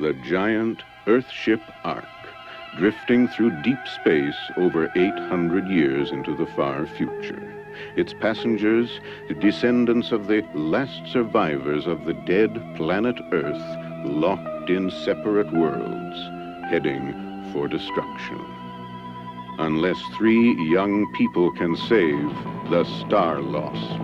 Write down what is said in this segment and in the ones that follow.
the giant Earthship Ark, drifting through deep space over 800 years into the far future. Its passengers, the descendants of the last survivors of the dead planet Earth, locked in separate worlds, heading for destruction. Unless 3 young people can save the Starlost.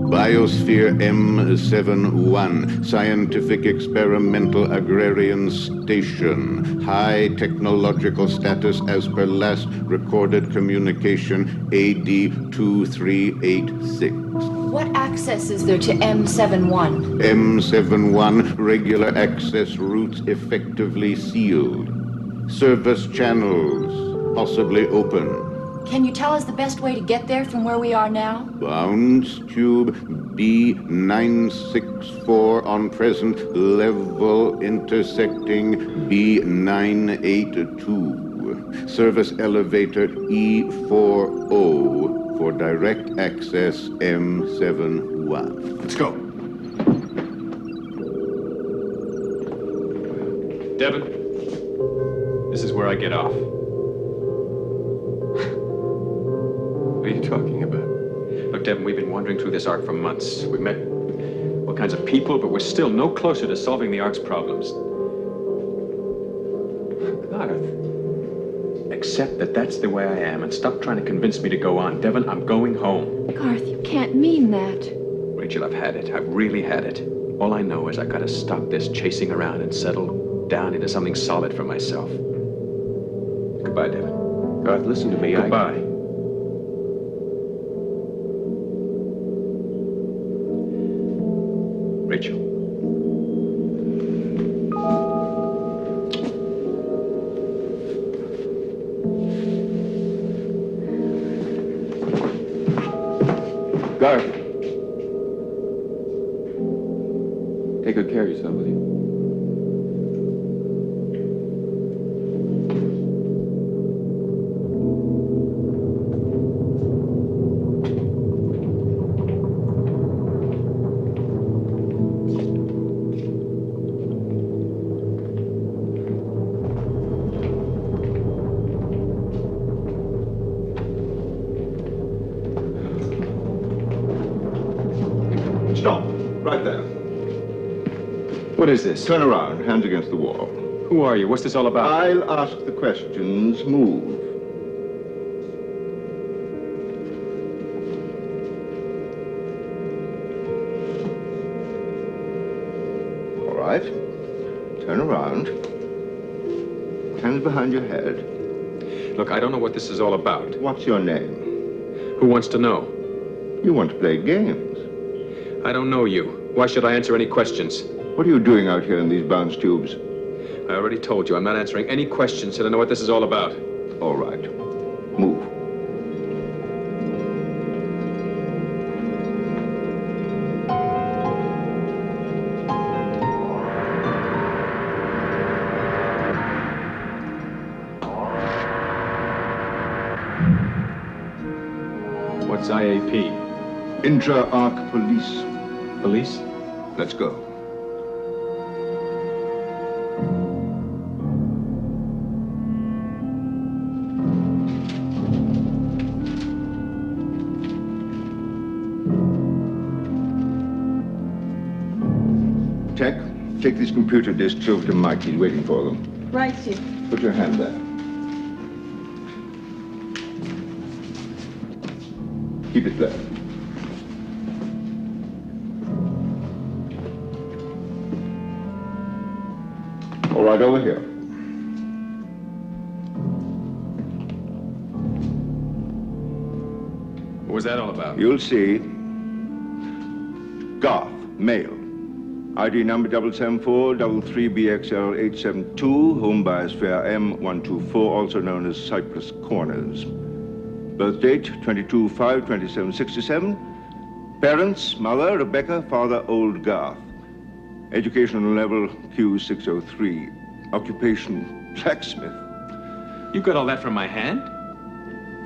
Biosphere M71, Scientific Experimental Agrarian Station. High technological status as per last recorded communication, AD 2386. What access is there to M71? M71, regular access routes effectively sealed. Service channels possibly open. Can you tell us the best way to get there from where we are now? Bounds tube B964 on present level intersecting B982. Service elevator E40 for direct access M71. Let's go. Devin, this is where I get off. What are you talking about? Look, Devin, we've been wandering through this Ark for months. We've met all kinds of people, but we're still no closer to solving the Ark's problems. Garth. Accept that that's the way I am and stop trying to convince me to go on. Devin, I'm going home. Garth, you can't mean that. Rachel, I've had it. I've really had it. All I know is I gotta stop this chasing around and settle down into something solid for myself. Goodbye, Devin. Garth, listen to me. Goodbye. Rachel. Garth. Take good care of yourself, will you? Stop. Right there. What is this? Turn around, hands against the wall. Who are you? What's this all about? I'll ask the questions. Move. All right. Turn around. Hands behind your head. Look, I don't know what this is all about. What's your name? Who wants to know? You want to play games. I don't know you. Why should I answer any questions? What are you doing out here in these bounce tubes? I already told you I'm not answering any questions till I know what this is all about. All right. Move. What's IAP? Intra-Arc Police. Police? Let's go. Tech, take these computer disks over to Mike. He's waiting for them. Right, Chief. Put your hand there. Keep it there. All right, over here. What was that all about? You'll see. Garth, male. ID number 774-33BXL872, home biosphere M124, also known as Cypress Corners. Birth date 22/5/2767. Parents, mother Rebecca, father Old Garth. Educational level Q603. Occupation blacksmith. You got all that from my hand?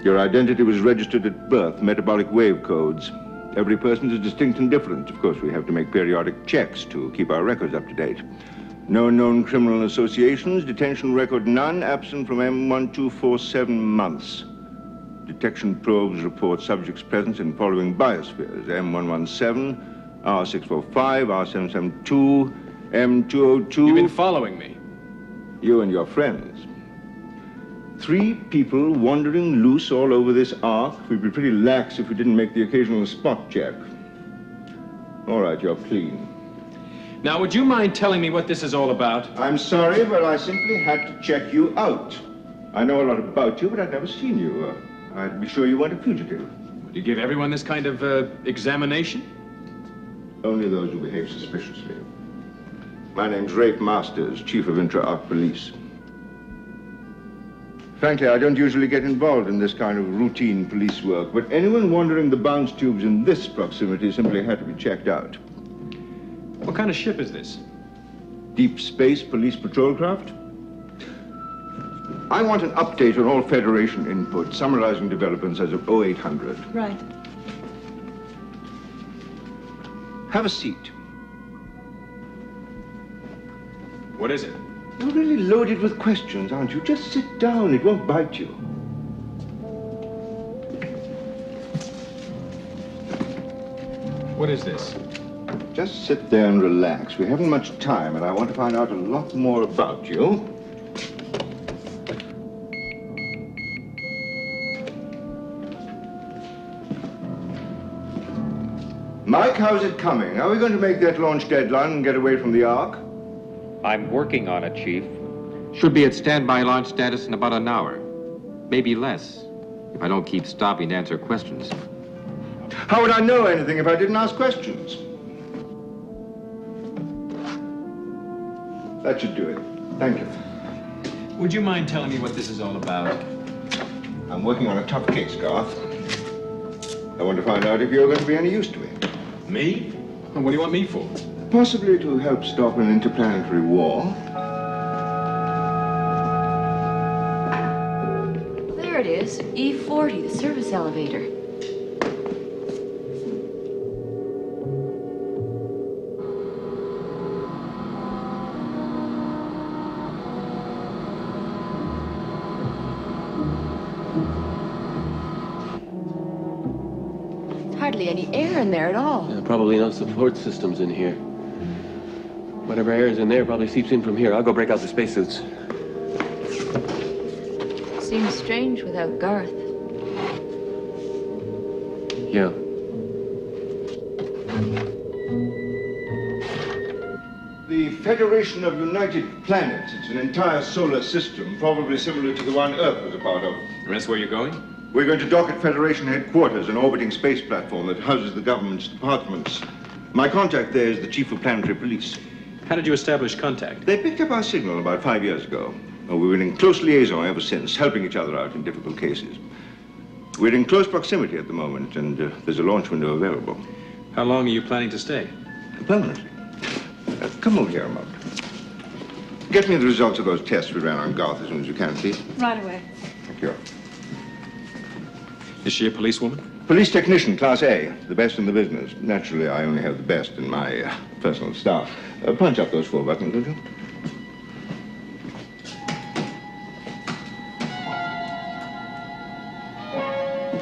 Your identity was registered at birth, metabolic wave codes. Every person is distinct and different. Of course, we have to make periodic checks to keep our records up to date. No known criminal associations, detention record none, absent from M12 for 7 months. Detection probes report subjects' presence in following biospheres: M117, R645, R772, M202. You've been following me. You and your friends. 3 people wandering loose all over this ark. We'd be pretty lax if we didn't make the occasional spot check. All right, you're clean. Now, would you mind telling me what this is all about? I'm sorry, but I simply had to check you out. I know a lot about you, but I'd never seen you. I'd be sure you weren't a fugitive. Would you give everyone this kind of examination? Only those who behave suspiciously. My name's Rafe Masters, Chief of Intra-Arc Police. Frankly, I don't usually get involved in this kind of routine police work, but anyone wandering the bounce tubes in this proximity simply had to be checked out. What kind of ship is this? Deep space police patrol craft? I want an update on all Federation input, summarizing developments as of 0800. Right. Have a seat. What is it? You're really loaded with questions, aren't you? Just sit down. It won't bite you. What is this? Just sit there and relax. We haven't much time, and I want to find out a lot more about you. Mike, how's it coming? Are we going to make that launch deadline and get away from the Ark? I'm working on it, Chief. Should be at standby launch status in about an hour. Maybe less, if I don't keep stopping to answer questions. How would I know anything if I didn't ask questions? That should do it. Thank you. Would you mind telling me what this is all about? I'm working on a tough case, Garth. I want to find out if you're going to be any use to me. Me? What do you want me for? Possibly to help stop an interplanetary war. There it is, E40, the service elevator. Hardly any air in there at all. Yeah, probably no support systems in here. Whatever air is in there probably seeps in from here. I'll go break out the spacesuits. Seems strange without Garth. Yeah. The Federation of United Planets. It's an entire solar system, probably similar to the one Earth was a part of. And that's where you're going? We're going to dock at Federation headquarters, an orbiting space platform that houses the government's departments. My contact there is the Chief of Planetary Police. How did you establish contact? They picked up our signal about 5 years ago. Oh, we've been in close liaison ever since, helping each other out in difficult cases. We're in close proximity at the moment, and there's a launch window available. How long are you planning to stay? Permanently. Come over here a moment. Get me the results of those tests we ran on Garth as soon as you can, please. Right away. Thank you. Is she a policewoman? Police technician, Class A, the best in the business. Naturally, I only have the best in my personal staff. Punch up those 4 buttons, will you?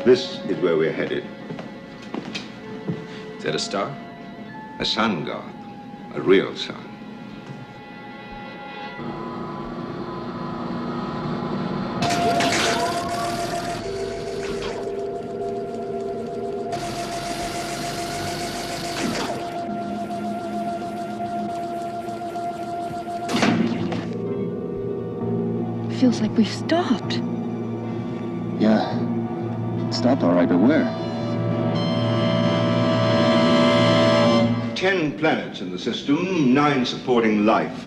This is where we're headed. Is that a star? A sun, Garth. A real son. Feels like we've stopped. Yeah. Stopped all right, but where? 10 planets in the system, 9 supporting life.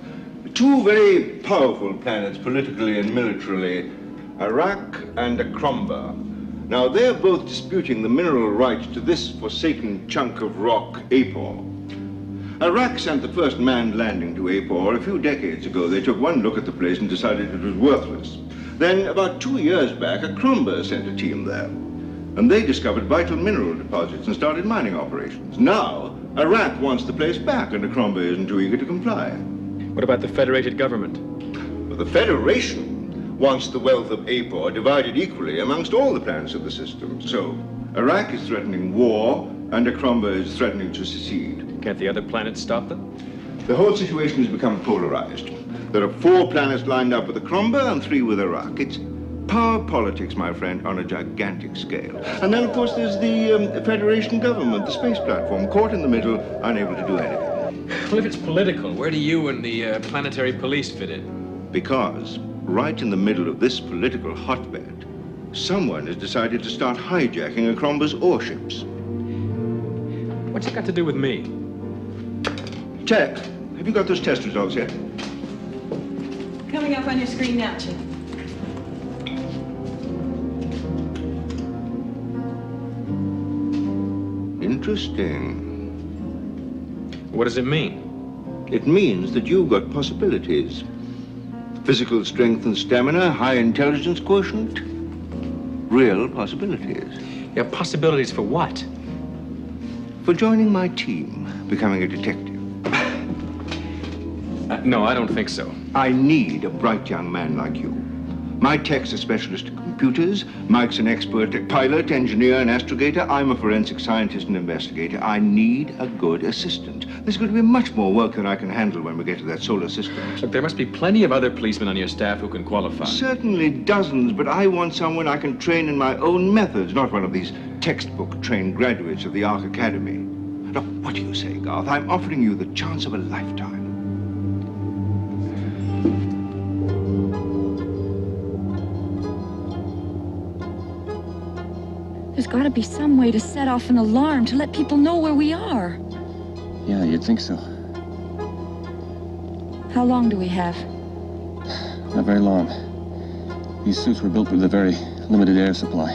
2 very powerful planets politically and militarily, Iraq and Akromba. Now, they're both disputing the mineral rights to this forsaken chunk of rock, Apor. Iraq sent the first manned landing to Apor a few decades ago. They took one look at the place and decided it was worthless. Then, about 2 years back, Akromba sent a team there. And they discovered vital mineral deposits and started mining operations. Now, Iraq wants the place back, and Akromba isn't too eager to comply. What about the federated government? But the Federation wants the wealth of Apor divided equally amongst all the planets of the system. So, Iraq is threatening war, and Akromba is threatening to secede. Can't the other planets stop them? The whole situation has become polarized. There are 4 planets lined up with Akromba and 3 with Iraq. It's power politics, my friend, on a gigantic scale. And then, of course, there's the Federation government, the space platform, caught in the middle, unable to do anything. Well, if it's political, where do you and the planetary police fit in? Because right in the middle of this political hotbed, someone has decided to start hijacking Akromba's warships. What's it got to do with me? Tech, have you got those test results yet? Coming up on your screen now, Chief. Interesting. What does it mean? It means that you've got possibilities. Physical strength and stamina, high intelligence quotient. Real possibilities. Yeah, possibilities for what? For joining my team, becoming a detective. No, I don't think so. I need a bright young man like you. My tech's a specialist in computers. Mike's an expert at pilot, engineer, and astrogator. I'm a forensic scientist and investigator. I need a good assistant. There's going to be much more work than I can handle when we get to that solar system. Look, there must be plenty of other policemen on your staff who can qualify. Certainly dozens, but I want someone I can train in my own methods, not one of these textbook-trained graduates of the Ark Academy. Now, what do you say, Garth? I'm offering you the chance of a lifetime. There's got to be some way to set off an alarm to let people know where we are. Yeah, you'd think so. How long do we have? Not very long. These suits were built with a very limited air supply.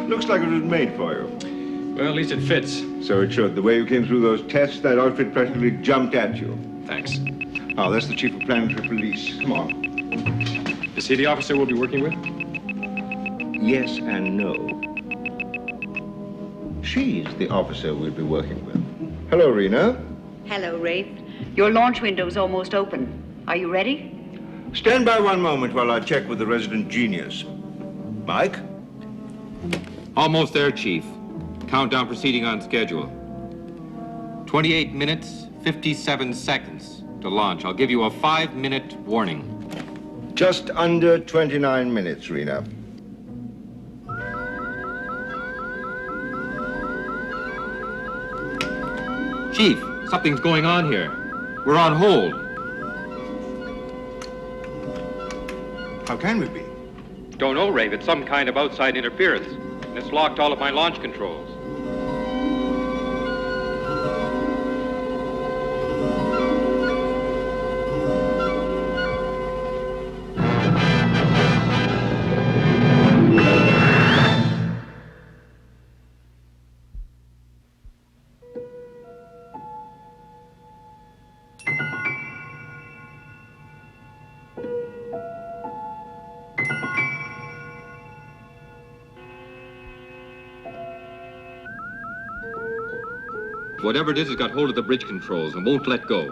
Looks like it was made for you. Well, at least it fits. So it should. The way you came through those tests, that outfit practically jumped at you. Thanks. Oh, that's the chief of planetary police. Come on. Is he the officer we'll be working with? Yes and no. She's the officer we'll be working with. Hello, Rena. Hello, Rafe. Your launch window's almost open. Are you ready? Stand by one moment while I check with the resident genius. Mike? Almost there, Chief. Countdown proceeding on schedule. 28 minutes, 57 seconds to launch. I'll give you a 5-minute warning. Just under 29 minutes, Rena. Chief, something's going on here. We're on hold. How can we be? Don't know, Rafe. It's some kind of outside interference. And it's locked all of my launch controls. Whatever it is has got hold of the bridge controls and won't let go.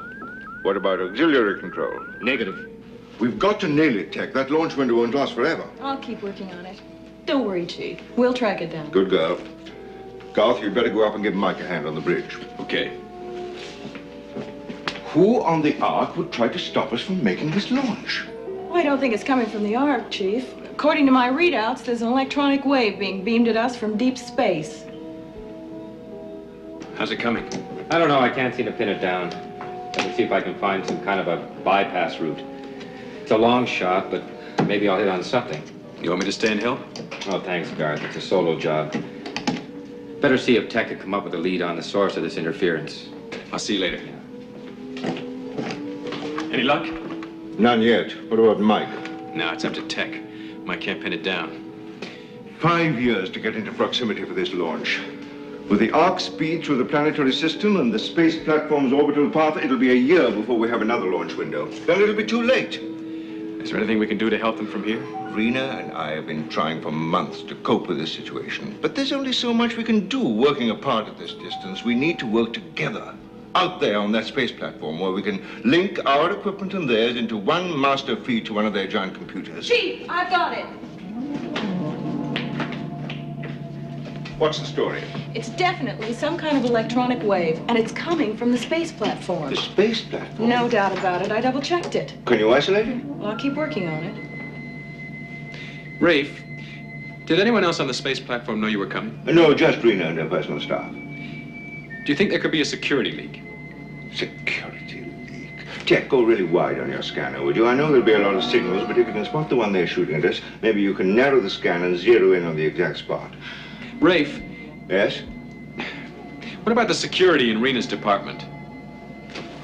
What about auxiliary control? Negative. We've got to nail it, Tech. That launch window won't last forever. I'll keep working on it. Don't worry, Chief. We'll track it down. Good girl. Garth, you'd better go up and give Mike a hand on the bridge. Okay. Who on the Ark would try to stop us from making this launch? Well, I don't think it's coming from the Ark, Chief. According to my readouts, there's an electronic wave being beamed at us from deep space. How's it coming? I don't know. I can't seem to pin it down. Let me see if I can find some kind of a bypass route. It's a long shot, but maybe I'll hit on something. You want me to stay and help? Oh, thanks, Garth. It's a solo job. Better see if Tech can come up with a lead on the source of this interference. I'll see you later. Any luck? None yet. What about Mike? No, it's up to Tech. Mike can't pin it down. 5 years to get into proximity for this launch. With the arc speed through the planetary system and the space platform's orbital path, it'll be a year before we have another launch window. Then it'll be too late. Is there anything we can do to help them from here? Rena and I have been trying for months to cope with this situation. But there's only so much we can do working apart at this distance. We need to work together. Out there on that space platform where we can link our equipment and theirs into one master feed to one of their giant computers. Chief, I've got it. What's the story? It's definitely some kind of electronic wave, and it's coming from the space platform. The space platform? No doubt about it. I double-checked it. Can you isolate it? Well, I'll keep working on it. Rafe, did anyone else on the space platform know you were coming? No, just Rena and her personal staff. Do you think there could be a security leak? Security leak. Jack, go really wide on your scanner, would you? I know there'll be a lot of signals, but if you can spot the one they're shooting at us, maybe you can narrow the scan and zero in on the exact spot. Rafe, Yes? what about the security in Rena's department?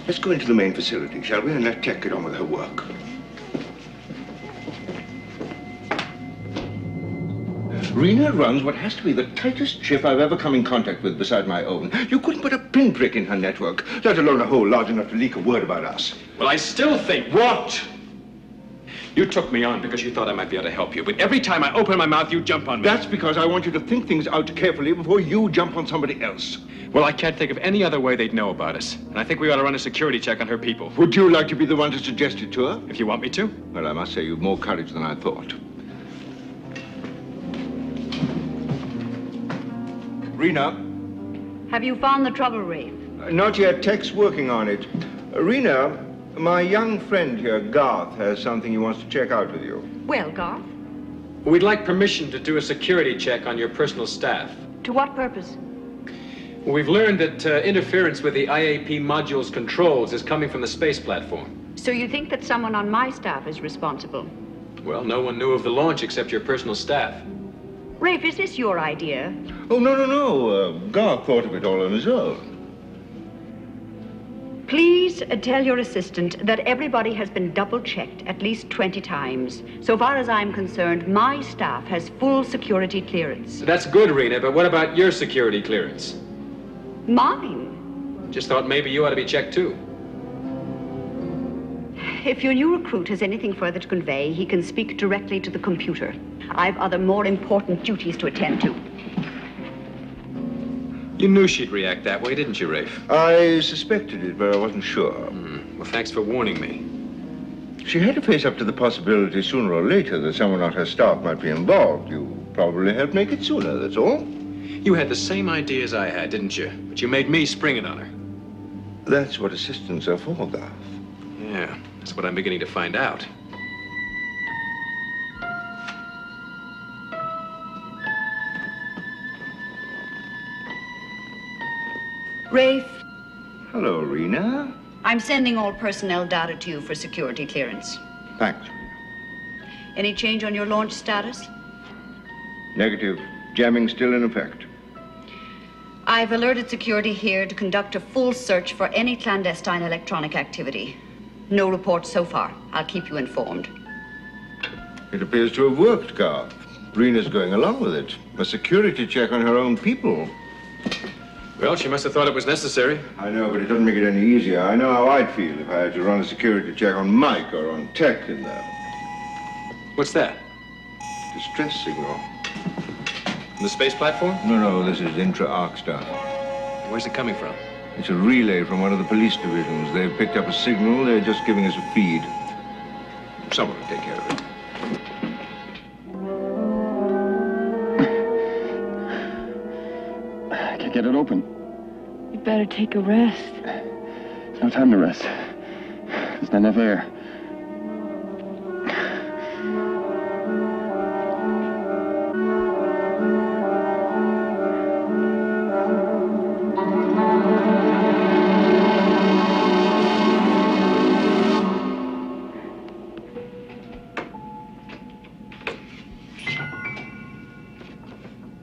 Let's go into the main facility, shall we? And let Tech get on with her work. Rena runs what has to be the tightest ship I've ever come in contact with beside my own. You couldn't put a pinprick in her network, let alone a hole large enough to leak a word about us. Well, I still think... What? You took me on because you thought I might be able to help you, but every time I open my mouth, you jump on me. That's because I want you to think things out carefully before you jump on somebody else. Well, I can't think of any other way they'd know about us. And I think we ought to run a security check on her people. Would you like to be the one to suggest it to her? If you want me to. Well, I must say you've more courage than I thought. Rena? Have you found the trouble, Rafe? Not yet. Tech's working on it. Rena, my young friend here, Garth, has something he wants to check out with you. Well, Garth, We'd like permission to do a security check on your personal staff. to what purpose? We've learned that interference with the IAP module's controls is coming from the space platform. So you think that someone on my staff is responsible? Well, no one knew of the launch except your personal staff. Rafe, is this your idea? Oh, no. Garth thought of it all on his own. Please tell your assistant that everybody has been double-checked at least 20 times. So far as I'm concerned, my staff has full security clearance. That's good, Rena, but what about your security clearance? Mine? Just thought maybe you ought to be checked too. If your new recruit has anything further to convey, he can speak directly to the computer. I've other more important duties to attend to. You knew she'd react that way, didn't you, Rafe? I suspected it, but I wasn't sure. Well, thanks for warning me. She had to face up to the possibility sooner or later that someone on her staff might be involved. You probably helped make it sooner, that's all. You had the same idea as I had, didn't you? But you made me spring it on her. That's what assistants are for, Garth. Yeah, that's what I'm beginning to find out. Rafe, Hello, Rena. I'm sending all personnel data to you for security clearance. Thanks. Any change on your launch status? Negative. Jamming still in effect. I've alerted security here to conduct a full search for any clandestine electronic activity. No reports so far. I'll keep you informed. It appears to have worked, Garth. Rena's going along with it. A security check on her own people. Well, she must have thought it was necessary. I know, but it doesn't make it any easier. I know how I'd feel if I had to run a security check on Mike or on Tech in there. What's that? Distress signal. From the space platform? No, this is intra-arc stuff. Where's it coming from? It's a relay from one of the police divisions. They've picked up a signal. They're just giving us a feed. Someone will take care of it. I can't get it open. You'd better take a rest. There's no time to rest. There's not enough air.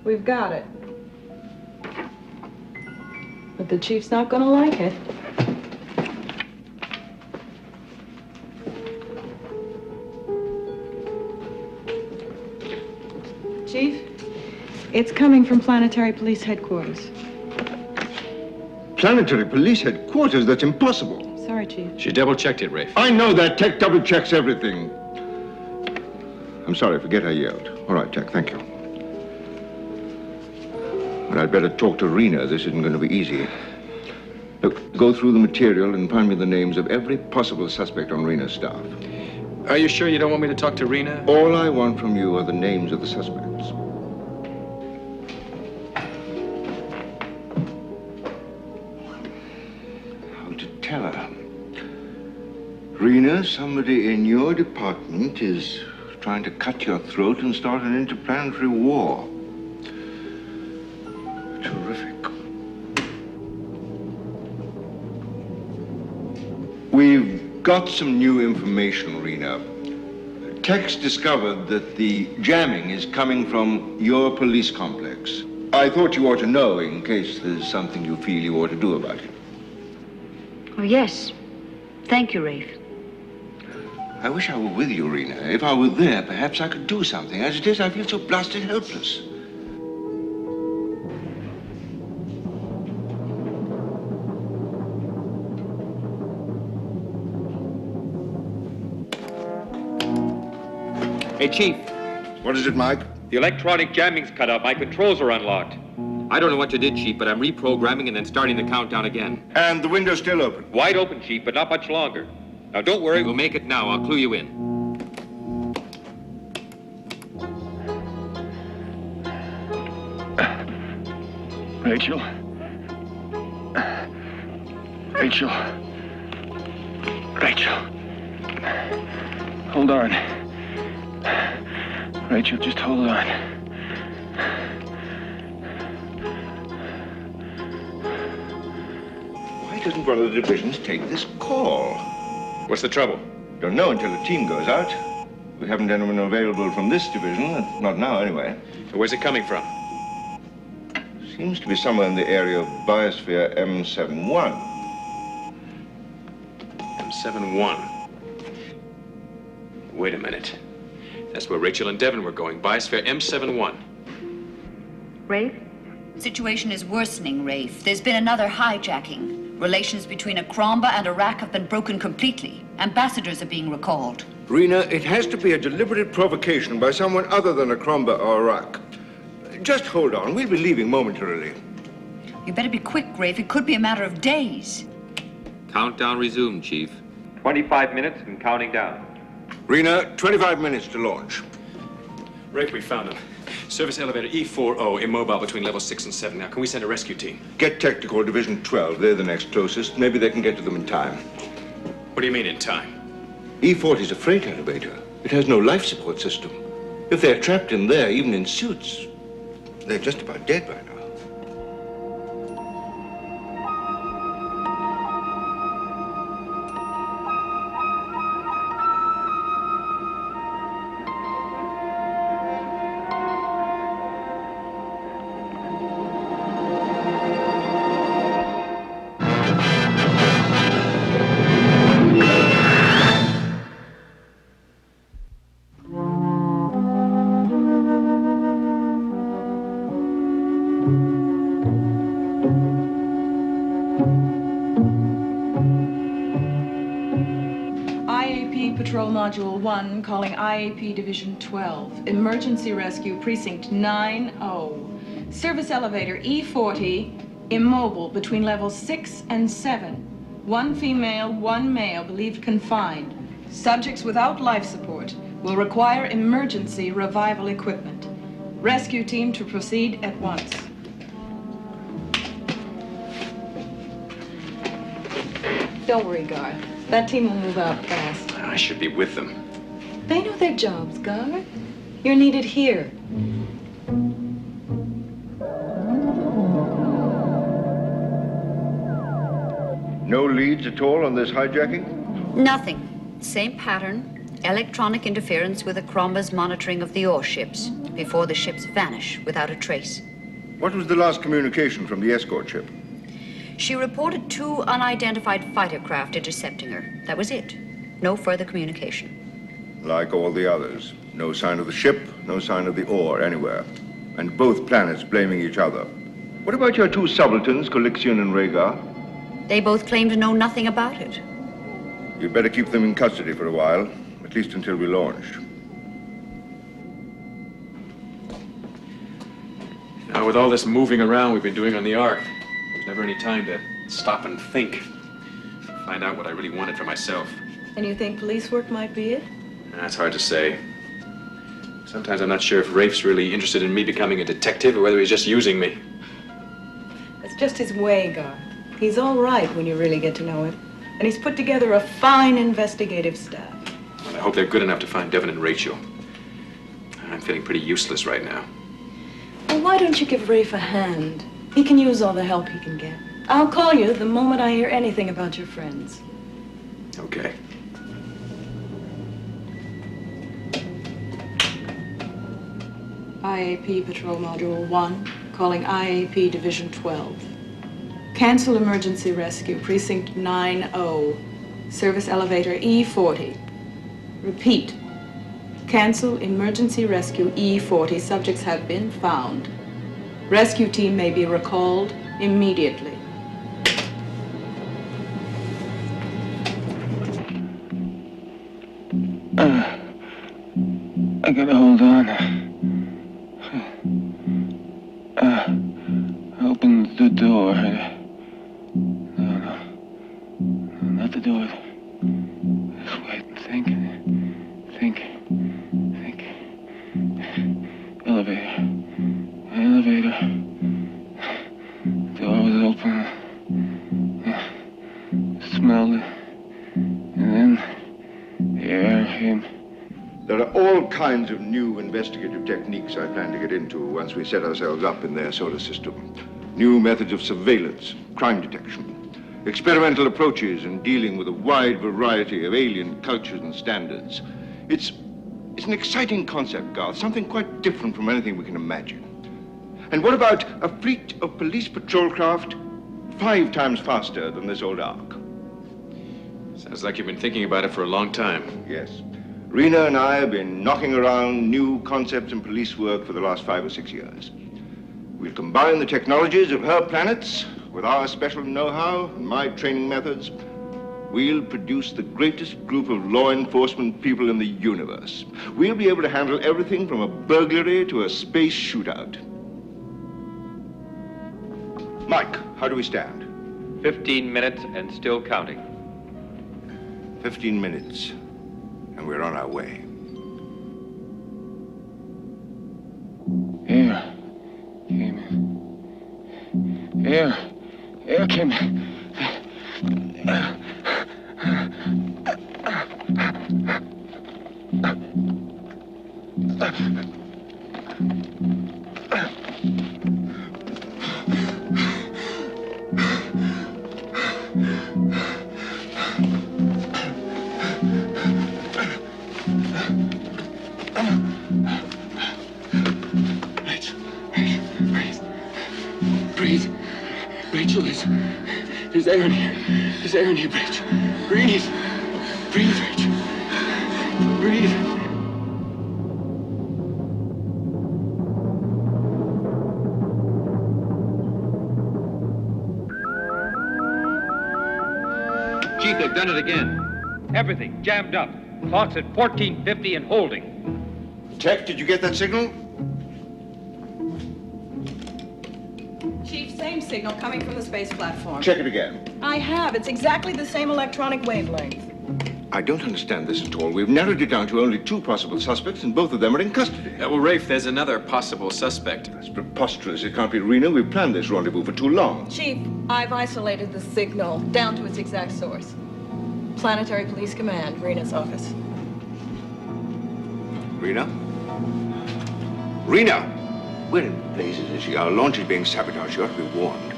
We've got it. But the chief's not gonna like it. Chief, it's coming from Planetary Police Headquarters. Planetary Police Headquarters? That's impossible. Sorry, Chief. She double-checked it, Rafe. I know that. Tech double checks everything. I'm sorry, forget I yelled. All right, Tech, thank you. But I'd better talk to Rena. This isn't going to be easy. Look, go through the material and find me the names of every possible suspect on Rena's staff. Are you sure you don't want me to talk to Rena? All I want from you are the names of the suspects. How to tell her? Rena, somebody in your department is trying to cut your throat and start an interplanetary war. Terrific. We've got some new information, Rena. Tech's discovered that the jamming is coming from your police complex. I thought you ought to know in case there's something you feel you ought to do about it. Oh, yes. Thank you, Rafe. I wish I were with you, Rena. If I were there, perhaps I could do something. As it is, I feel so blasted helpless. Hey, Chief. What is it, Mike? The electronic jamming's cut up. My controls are unlocked. I don't know what you did, Chief, but I'm reprogramming and then starting the countdown again. And the window's still open. Wide open, Chief, but not much longer. Now, don't worry. We'll make it now. I'll clue you in. Rachel. Rachel. Rachel. Hold on. Rachel, just hold on. Why doesn't one of the divisions take this call? What's the trouble? Don't know until the team goes out. We haven't anyone available from this division, not now anyway. Where's it coming from? Seems to be somewhere in the area of Biosphere M71. M71. Wait a minute. That's where Rachel and Devon were going. Biosphere M71. Rafe? Situation is worsening, Rafe. There's been another hijacking. Relations between Akromba and Iraq have been broken completely. Ambassadors are being recalled. Rena, it has to be a deliberate provocation by someone other than Akromba or Iraq. Just hold on. We'll be leaving momentarily. You better be quick, Rafe. It could be a matter of days. Countdown resumed, Chief. 25 minutes and counting down. Rena, 25 minutes to launch. Rafe, we found him. Service elevator E40, immobile between levels 6 and 7. Now, can we send a rescue team? Get Technical Division 12. They're the next closest. Maybe they can get to them in time. What do you mean in time? E40 is a freight elevator. It has no life support system. If they're trapped in there, even in suits, they're just about dead by now. Patrol Module 1 calling IAP Division 12. Emergency Rescue Precinct 90. Service elevator E40 Immobile between levels 6 and 7. 1 female, 1 male believed confined. Subjects without life support will require emergency revival equipment. Rescue team to proceed at once. Don't worry, Gar. That team will move out fast. I should be with them. They know their jobs, Gar. You're needed here. No leads at all on this hijacking? Nothing. Same pattern. Electronic interference with the Cromba's monitoring of the ore ships before the ships vanish without a trace. What was the last communication from the escort ship? She reported 2 unidentified fighter craft intercepting her. That was it. No further communication. Like all the others. No sign of the ship, no sign of the ore anywhere. And both planets blaming each other. What about your 2 subalterns, Colixion and Rhaegar? They both claim to know nothing about it. You'd better keep them in custody for a while, at least until we launch. Now, with all this moving around we've been doing on the Ark, there's never any time to stop and think. Find out what I really wanted for myself. And you think police work might be it? That's hard to say. Sometimes I'm not sure if Rafe's really interested in me becoming a detective or whether he's just using me. That's just his way, Gar. He's all right when you really get to know him. And he's put together a fine investigative staff. Well, I hope they're good enough to find Devin and Rachel. I'm feeling pretty useless right now. Well, why don't you give Rafe a hand? He can use all the help he can get. I'll call you the moment I hear anything about your friends. Okay. IAP Patrol Module 1, calling IAP Division 12. Cancel emergency rescue, Precinct 9-0. Service elevator E40. Repeat. Cancel emergency rescue E40. Subjects have been found. Rescue team may be recalled immediately. I gotta hold on. Open the door. No, not the door. Just wait and think. Elevator. Door was open. Smelled it. And then the air came. There are all kinds of new investigative techniques I plan to get into once we set ourselves up in their solar system. New methods of surveillance, crime detection, experimental approaches in dealing with a wide variety of alien cultures and standards. It's an exciting concept, Garth, something quite different from anything we can imagine. And what about a fleet of police patrol craft 5 times faster than this old Ark? Sounds like you've been thinking about it for a long time. Yes. Rena and I have been knocking around new concepts in police work for the last 5 or 6 years. We'll combine the technologies of her planets with our special know-how and my training methods. We'll produce the greatest group of law enforcement people in the universe. We'll be able to handle everything from a burglary to a space shootout. Mike, how do we stand? 15 minutes and still counting. 15 minutes, and we're on our way. Air came in. Air came in. Breathe. Rachel, there's air in here. There's air in here, Rachel. Breathe. Breathe, Rachel. Breathe. Chief, they've done it again. Everything jammed up. Clock's at 14:50 and holding. Tech, did you get that signal? Chief, same signal coming from the space platform. Check it again. I have. It's exactly the same electronic wavelength. I don't understand this at all. We've narrowed it down to only 2 possible suspects, and both of them are in custody. Well, Rafe, there's another possible suspect. That's preposterous. It can't be Rena. We've planned this rendezvous for too long. Chief, I've isolated the signal down to its exact source. Planetary Police Command, Rena's office. Rena? Rena! Where in blazes is she? Our launch is being sabotaged. You ought to be warned.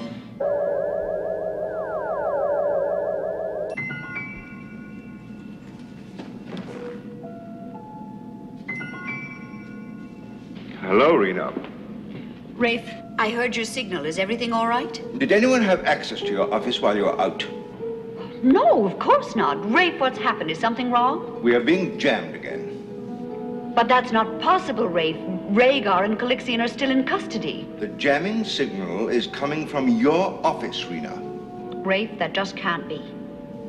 Hello, Rena. Rafe, I heard your signal. Is everything all right? Did anyone have access to your office while you were out? No, of course not. Rafe, what's happened? Is something wrong? We are being jammed again. But that's not possible, Rafe. Rhaegar and Calixian are still in custody. The jamming signal is coming from your office, Rena. Rafe, that just can't be.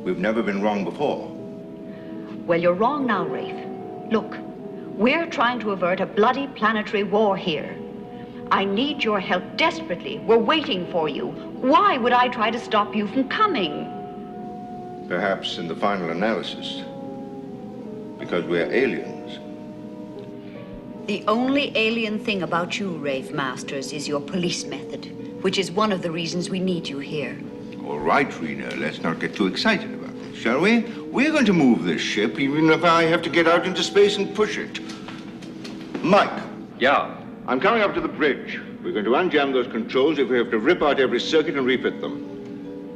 We've never been wrong before. Well, you're wrong now, Rafe. Look, we're trying to avert a bloody planetary war here. I need your help desperately. We're waiting for you. Why would I try to stop you from coming? Perhaps in the final analysis, because we're aliens. The only alien thing about you, Rafe Masters, is your police method, which is one of the reasons we need you here. All right, Rena, let's not get too excited about this, shall we? We're going to move this ship, even if I have to get out into space and push it. Mike. Yeah. I'm coming up to the bridge. We're going to unjam those controls if we have to rip out every circuit and refit them.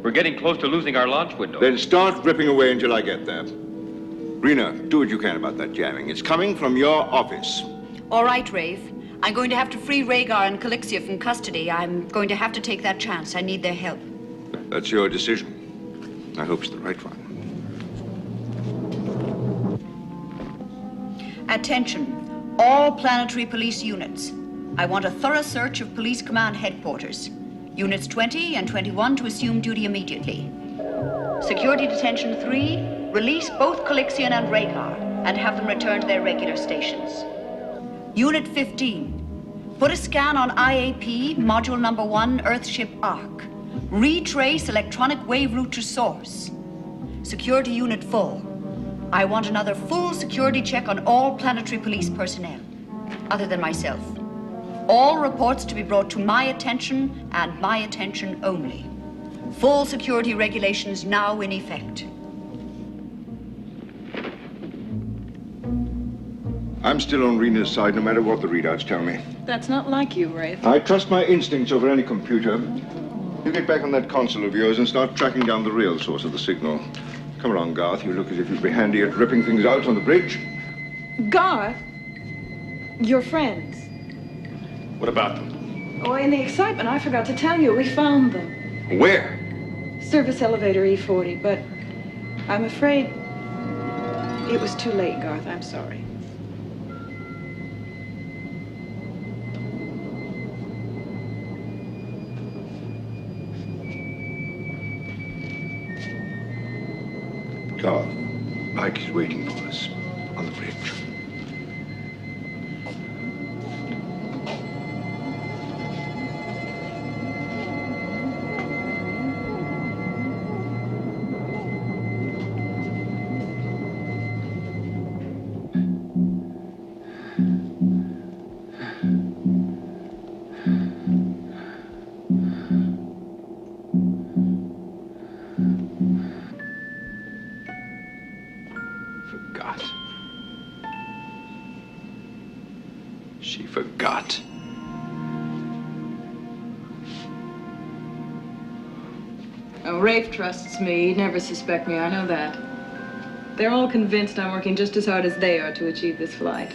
We're getting close to losing our launch window. Then start ripping away until I get there. Rena, do what you can about that jamming. It's coming from your office. All right, Rafe. I'm going to have to free Rhaegar and Calixia from custody. I'm going to have to take that chance. I need their help. That's your decision. I hope it's the right one. Attention, all planetary police units. I want a thorough search of Police Command headquarters. Units 20 and 21 to assume duty immediately. Security Detention 3, release both Calixian and Rhaegar and have them return to their regular stations. Unit 15, put a scan on IAP, Module Number 1, Earthship Ark. Retrace electronic wave route to source. Security Unit 4, I want another full security check on all planetary police personnel, other than myself. All reports to be brought to my attention and my attention only. Full security regulations now in effect. I'm still on Rena's side, no matter what the readouts tell me. That's not like you, Rafe. I trust my instincts over any computer. You get back on that console of yours and start tracking down the real source of the signal. Come along, Garth. You look as if you'd be handy at ripping things out on the bridge. Garth? Your friends. What about them? Oh, in the excitement, I forgot to tell you. We found them. Where? Service elevator E40, but I'm afraid it was too late, Garth. I'm sorry. Garth, Mike is waiting for us on the bridge. She forgot. Oh, Rafe trusts me. He'd never suspect me. I know that. They're all convinced I'm working just as hard as they are to achieve this flight.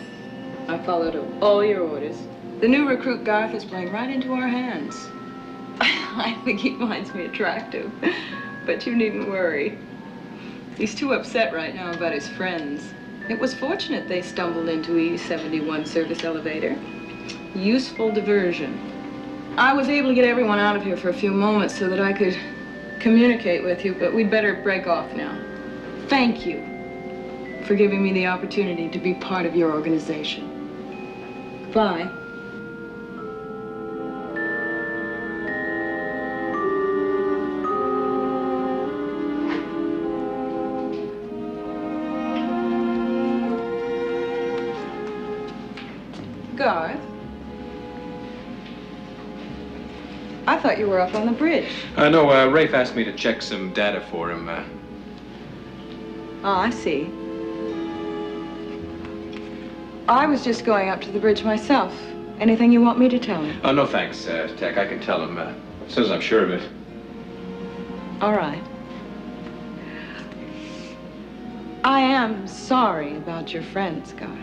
I followed all your orders. The new recruit, Garth, is playing right into our hands. I think he finds me attractive, but you needn't worry. He's too upset right now about his friends. It was fortunate they stumbled into E71 service elevator. Useful diversion. I was able to get everyone out of here for a few moments so that I could communicate with you, but we'd better break off now. Thank you for giving me the opportunity to be part of your organization. Goodbye. Garth? I thought you were up on the bridge. No, Rafe asked me to check some data for him. Oh, I see. I was just going up to the bridge myself. Anything you want me to tell him? Oh, no thanks, Tech. I can tell him as soon as I'm sure of it. All right. I am sorry about your friends, Garth.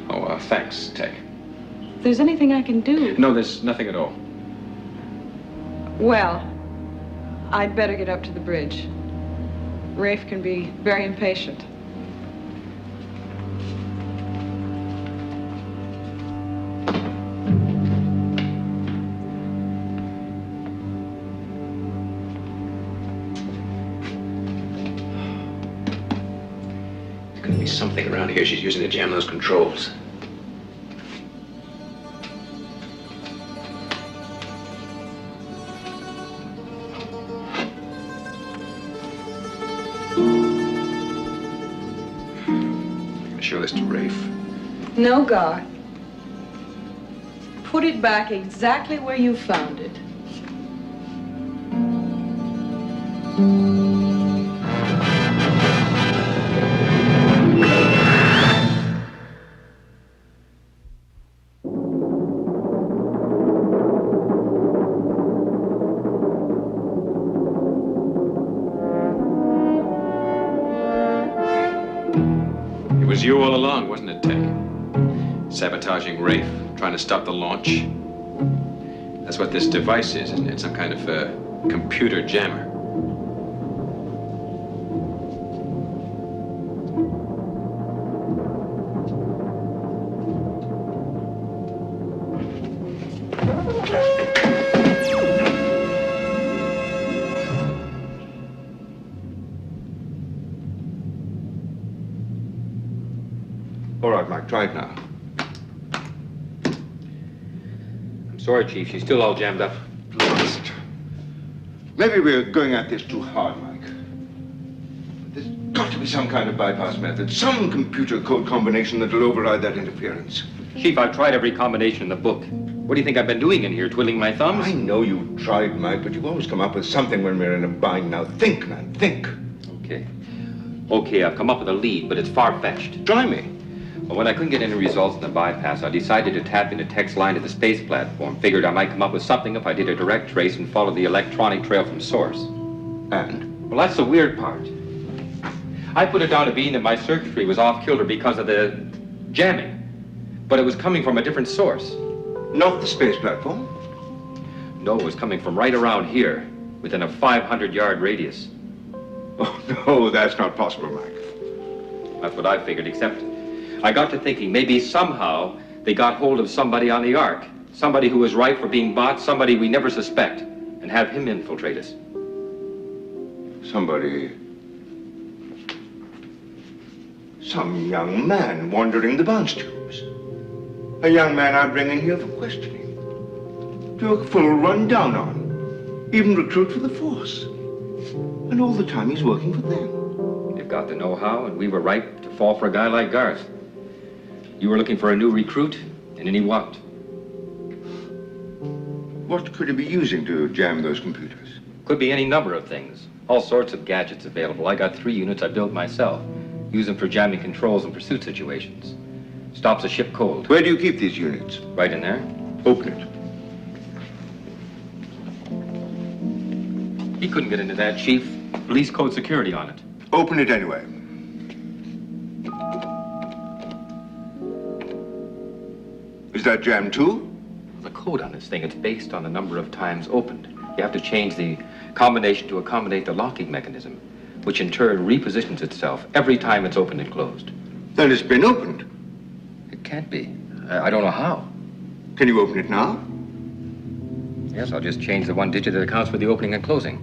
Oh, thanks, Tech. If there's anything I can do... No, there's nothing at all. Well, I'd better get up to the bridge. Rafe can be very impatient. There's gonna be something around here she's using to jam those controls. Show this to Rafe. No, Garth. Put it back exactly where you found it. It was you all along, wasn't it, Tech? Sabotaging Rafe, trying to stop the launch. That's what this device is, isn't it? Some kind of computer jammer. All right, Mike, try it now. I'm sorry, Chief. She's still all jammed up. Blast. Maybe we're going at this too hard, Mike. There's got to be some kind of bypass method, some computer code combination that'll override that interference. Chief, I've tried every combination in the book. What do you think I've been doing in here, twiddling my thumbs? I know you've tried, Mike, but you always come up with something when we're in a bind. Now think, man, think. Okay. Okay, I've come up with a lead, but it's far-fetched. Try me. Well, when I couldn't get any results in the bypass, I decided to tap into Tech's line to the space platform. Figured I might come up with something if I did a direct trace and followed the electronic trail from source. And? Well, that's the weird part. I put it down to being that my circuitry was off-kilter because of the jamming. But it was coming from a different source. Not the space platform? No, it was coming from right around here, within a 500-yard radius. Oh, no, that's not possible, Mike. That's what I figured, except I got to thinking maybe somehow they got hold of somebody on the Ark. Somebody who was ripe for being bought, somebody we never suspect, and have him infiltrate us. Somebody... Some young man wandering the bounce tubes. A young man I bring in here for questioning. Do a full rundown on. Even recruit for the force. And all the time he's working for them. They've got the know-how, and we were ripe to fall for a guy like Garth. You were looking for a new recruit, and in he walked. What could he be using to jam those computers? Could be any number of things. All sorts of gadgets available. I got 3 units I built myself. Use them for jamming controls in pursuit situations. Stops a ship cold. Where do you keep these units? Right in there. Open it. He couldn't get into that, Chief. Police code security on it. Open it anyway. Is that jammed too? The code on this thing, it's based on the number of times opened. You have to change the combination to accommodate the locking mechanism, which in turn repositions itself every time it's opened and closed. Then it's been opened. It can't be. I don't know how. Can you open it now? Yes, I'll just change the 1 digit that accounts for the opening and closing.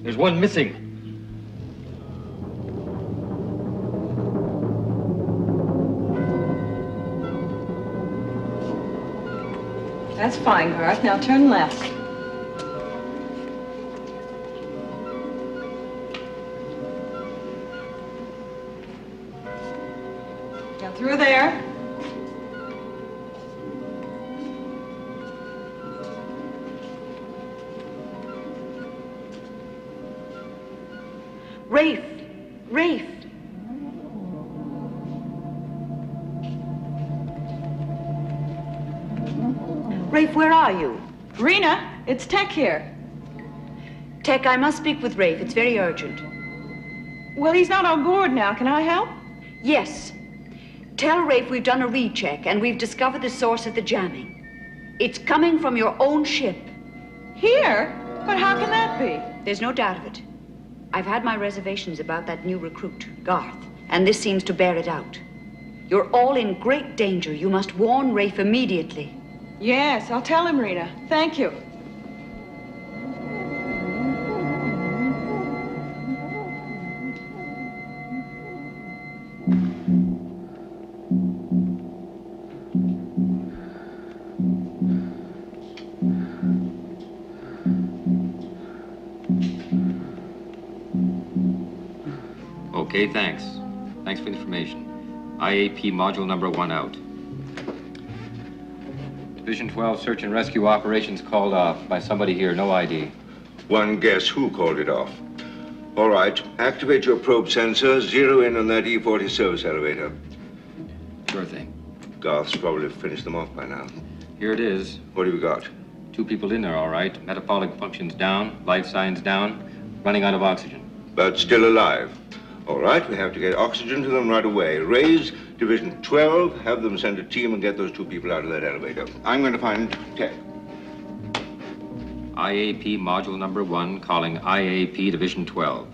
There's one missing. That's fine, Garth. Now turn left. Rafe! Rafe! Rafe, where are you? Rena, it's Tech here. Tech, I must speak with Rafe. It's very urgent. Well, he's not on board now. Can I help? Yes. Tell Rafe we've done a recheck and we've discovered the source of the jamming. It's coming from your own ship. Here? But how can that be? There's no doubt of it. I've had my reservations about that new recruit, Garth, and this seems to bear it out. You're all in great danger. You must warn Rafe immediately. Yes, I'll tell him, Rena. Thank you. Okay, thanks. Thanks for the information. IAP module number 1 out. Division 12 search and rescue operations called off by somebody here, no ID. One guess who called it off. All right, activate your probe sensor, zero in on that E40 service elevator. Sure thing. Garth's probably finished them off by now. Here it is. What have you got? 2 people in there, all right. Metabolic functions down, life signs down, running out of oxygen. But still alive. All right, we have to get oxygen to them right away. Raise Division 12, have them send a team and get those 2 people out of that elevator. I'm going to find Tech. IAP module number 1 calling IAP Division 12.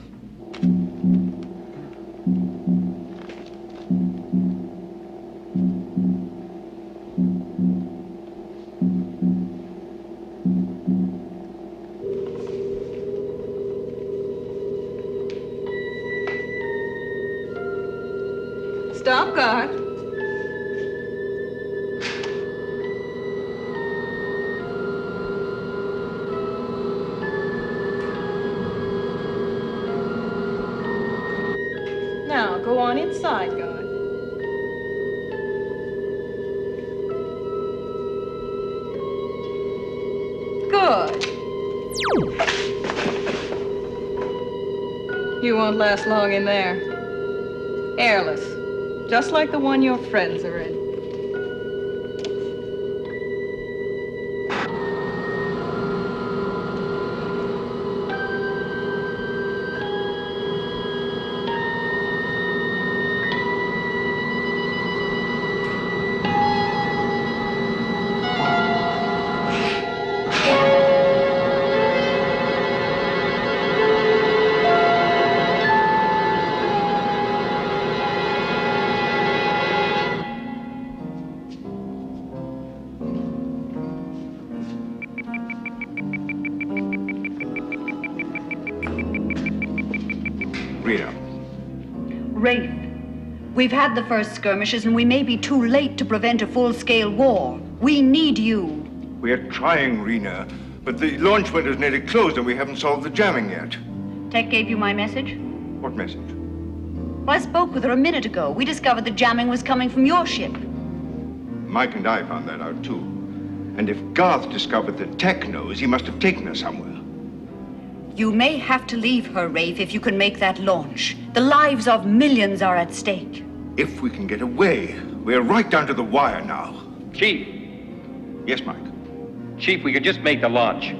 Stop, Garth. Now, go on inside, Garth. Good. You won't last long in there. Airless. Just like the one your friends are in. Rena. Rafe, we've had the first skirmishes and we may be too late to prevent a full-scale war. We need you. We're trying, Rena, but the launch window's nearly closed and we haven't solved the jamming yet. Tech gave you my message? What message? Well, I spoke with her a minute ago. We discovered the jamming was coming from your ship. Mike and I found that out, too. And if Garth discovered that Tech knows, he must have taken her somewhere. You may have to leave her, Rafe, if you can make that launch. The lives of millions are at stake. If we can get away, we're right down to the wire now. Chief! Yes, Mike? Chief, we could just make the launch.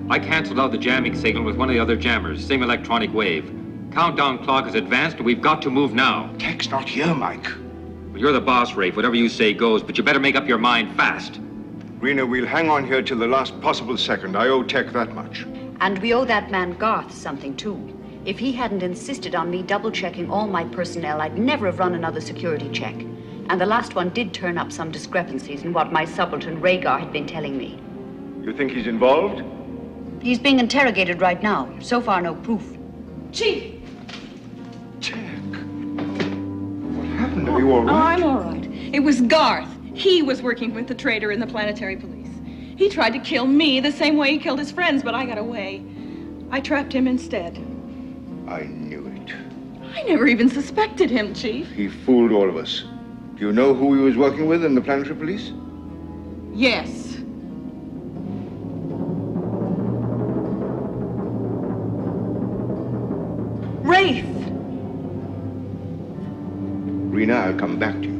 I canceled out the jamming signal with one of the other jammers, same electronic wave. Countdown clock is advanced and we've got to move now. Tech's not here, Mike. Well, you're the boss, Rafe. Whatever you say goes, but you better make up your mind fast. Rena, we'll hang on here till the last possible second. I owe Tech that much. And we owe that man Garth something, too. If he hadn't insisted on me double-checking all my personnel, I'd never have run another security check. And the last one did turn up some discrepancies in what my subaltern Rhaegar had been telling me. You think he's involved? He's being interrogated right now. So far, no proof. Chief! Tech. What happened? Are you all right? Oh, I'm all right. It was Garth. He was working with the traitor in the planetary police. He tried to kill me the same way he killed his friends, but I got away. I trapped him instead. I knew it. I never even suspected him, Chief. He fooled all of us. Do you know who he was working with in the planetary police? Yes. Rafe! I'll come back to you.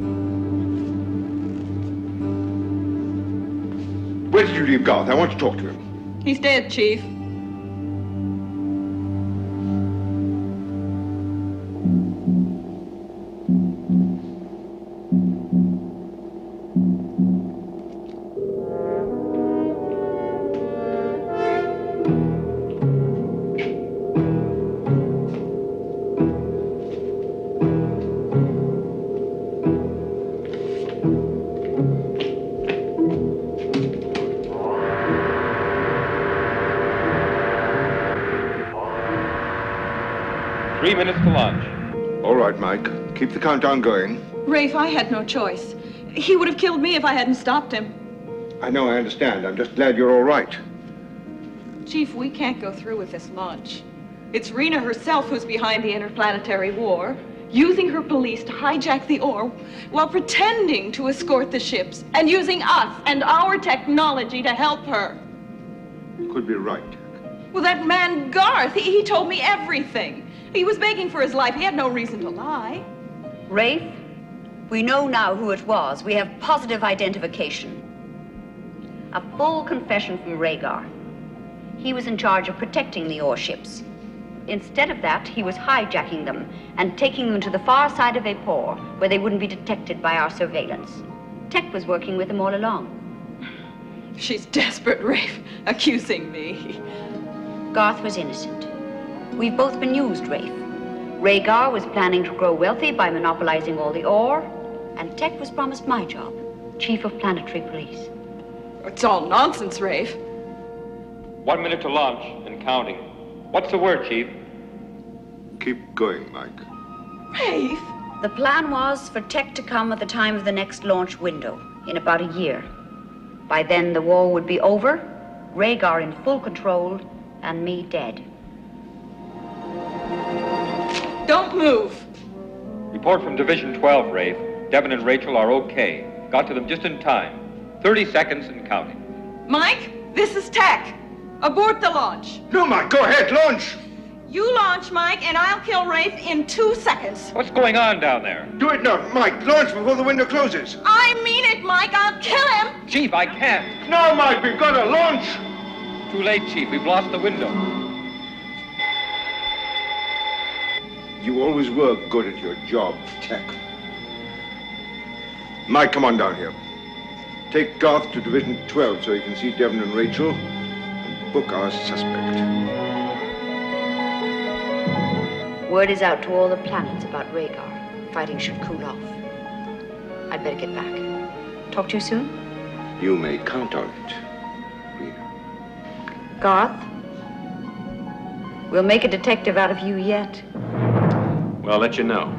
Where did you leave Garth? I want to talk to him. He's dead, Chief. Minutes to launch. All right, Mike. Keep the countdown going. Rafe, I had no choice. He would have killed me if I hadn't stopped him. I know, I understand. I'm just glad you're all right. Chief, we can't go through with this launch. It's Rena herself who's behind the interplanetary war, using her police to hijack the ore while pretending to escort the ships and using us and our technology to help her. You could be right. Well, that man Garth, he told me everything. He was begging for his life. He had no reason to lie. Rafe, we know now who it was. We have positive identification. A full confession from Rhaegar. He was in charge of protecting the ore ships. Instead of that, he was hijacking them and taking them to the far side of Vapor, where they wouldn't be detected by our surveillance. Tech was working with them all along. She's desperate, Rafe, accusing me. Garth was innocent. We've both been used, Rafe. Rhaegar was planning to grow wealthy by monopolizing all the ore, and Tech was promised my job, Chief of Planetary Police. It's all nonsense, Rafe. 1 minute to launch and counting. What's the word, Chief? Keep going, Mike. Rafe? The plan was for Tech to come at the time of the next launch window, in about a year. By then, the war would be over, Rhaegar in full control, and me dead. Don't move. Report from Division 12, Rafe. Devon and Rachel are okay. Got to them just in time. 30 seconds and counting. Mike, this is Tech. Abort the launch. No, Mike, go ahead, launch! You launch, Mike, and I'll kill Rafe in 2 seconds. What's going on down there? Do it now, Mike. Launch before the window closes. I mean it, Mike. I'll kill him. Chief, I can't. No, Mike, we've got to launch! Too late, Chief. We've lost the window. You always were good at your job, Tech. Mike, come on down here. Take Garth to Division 12 so he can see Devon and Rachel and book our suspect. Word is out to all the planets about Rhaegar. Fighting should cool off. I'd better get back. Talk to you soon? You may count on it, Rena. Garth, we'll make a detective out of you yet. Well, I'll let you know.